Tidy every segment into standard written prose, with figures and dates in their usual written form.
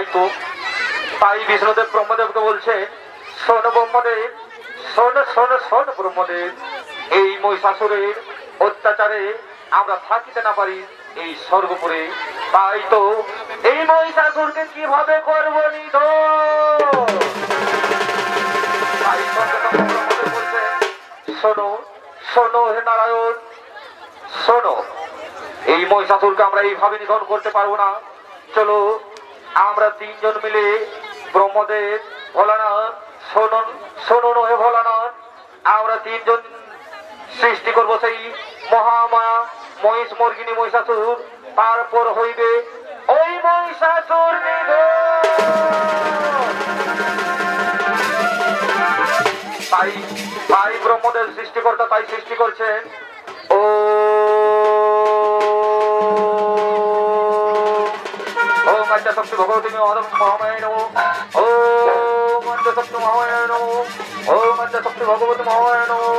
তাই তো, তাই বিষ্ণুদেব ব্রহ্মদেবকে বলছে, শোন ব্রহ্মদেব, শোন শোন শোন ব্রহ্মদেব, এই মহিষাসুরের অত্যাচারে আমরা থাকিতে না পারি এই স্বর্গপুরে। তাই তো এই মহিষাসুরকে কিভাবে করব নিধন। তাই ব্রহ্মদেব বলছে, শোনো শোনো হে নারায়ণ, শোনো, এই মহিষাসুরকে আমরা এইভাবে নিধন করতে পারবো না। চলো আমরা তিনজন মিলে ব্রহ্মদেব, ভোলানাথ, শোনুন শোনুন হে ভোলানাথ, আমরা তিনজন সৃষ্টি করবো সেই মহামায়া মহিষ মর্গিনী মহিষাসুর। তারপর হইবে ওই মহিষাসুর নিধন। তাই তাই ব্রহ্মদেব সৃষ্টিকর্তা তাই সৃষ্টি করছেন। ও শক্তি ভগবতী মহামায় নমো, ওম শক্তি মহামায় নমো, ওম শক্তি ভগবতী মহামায় নমো,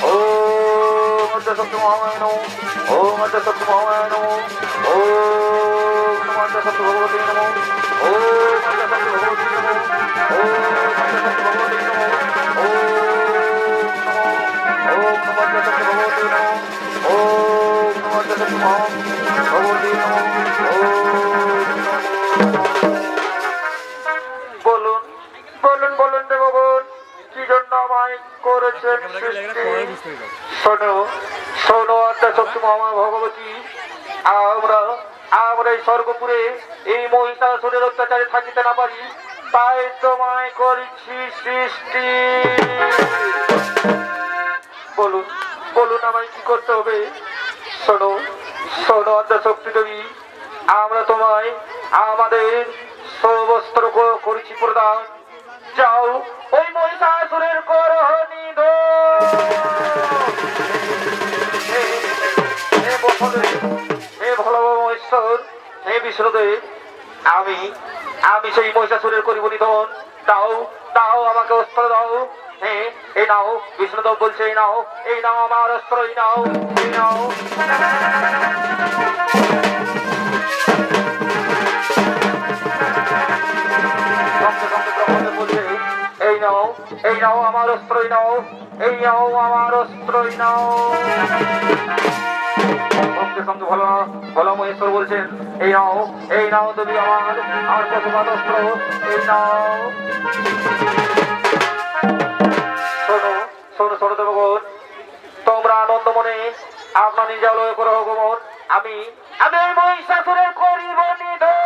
ওম শক্তি মহামায় নমো, ওম শক্তি মহামায় নমো, ওম শক্তি ভগবতী নমো, ওম শক্তি ভগবতী নমো, ওম শক্তি ভগবতী নমো, ওম শক্তি ভগবতী নমো, ওম শক্তি ভগবতী নমো। বলুন বলুন বলুন দেবগণ, কি জন্য আমায় করেছেন সৃষ্টি। শোনো শোনো শক্তি মহামা ভগবতী, আমরা আমরা এই স্বর্গপুরে এই মহিষাসুরের অত্যাচারে থাকিতে না পারি, তাই তোমায় করেছি সৃষ্টি। বলুন বলুন আমায় কি করতে হবে। শোনো শোনো শক্তি দেবী, আমরা তোমায় আমাদের সর্বস্ত্র করেছি প্রদান। যাও ওই মহিষাসুরের করো নিধন। হে ভোলা মহেশ্বর, হে বিষ্ণুদেব, আমি আমি সেই মহিষাসুরের করিব নিধন। দাও দাও আমাকে অস্ত্র দাও। হ্যাঁ এই নাও, বিষ্ণুদেব বলছে এই নাও, এই নাও আমার অস্ত্র, এই নাও, এই নাও। এই নাও এই নাও আমার অস্ত্রই নাও, এই নাও আমার অস্ত্রই নাও। সঙ্গে সঙ্গে ভোলা মহেশ্বর বলছেন, এই নাও দেবী আমার আর পশুপাত অস্ত্র, এই নাও। শোনো শোনো শোনো দেবগণ, তোমরা আনন্দ মনে আপনার নিজে লয় করো ভগবান। আমি আমি মহিষাসুরের করিব নিধন।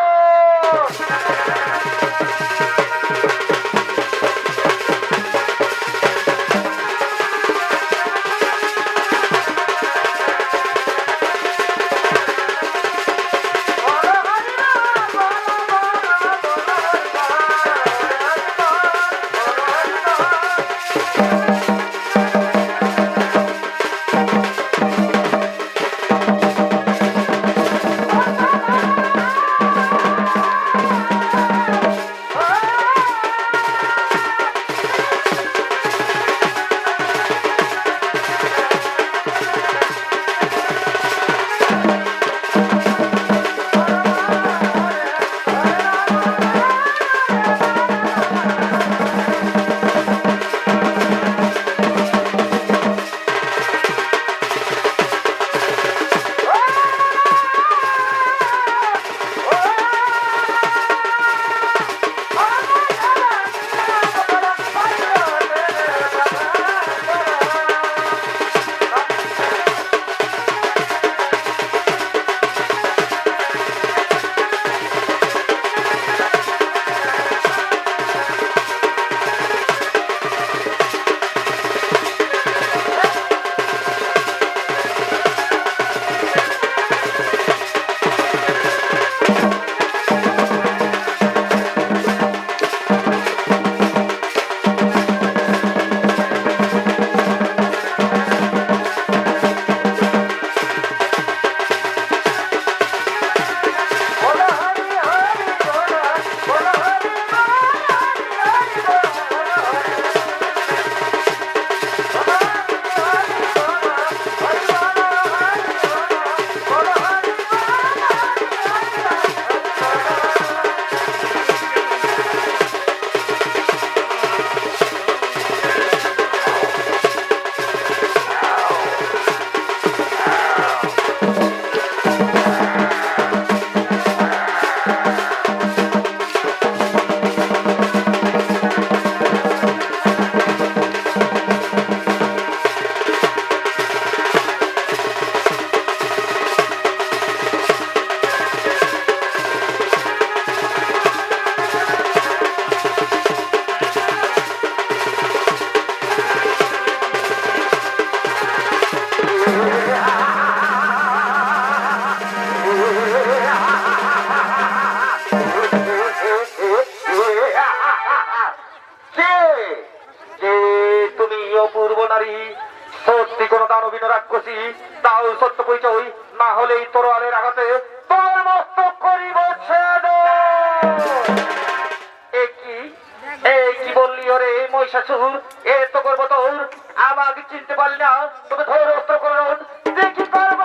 তাও সত্য পরিচয়, না হলে এই তরোয়ালের আঘাতে তোর মস্তক করিব ছেদ। এই কি বললি ওরে মহিষাসুর, এ তো করবো তোর, আমাকে চিনতে পারলি না, তবে ধর অস্ত্র করুন, দেখি পারবো।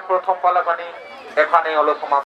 প্রথম পালাখানি এখানে হলো সমাপ্ত।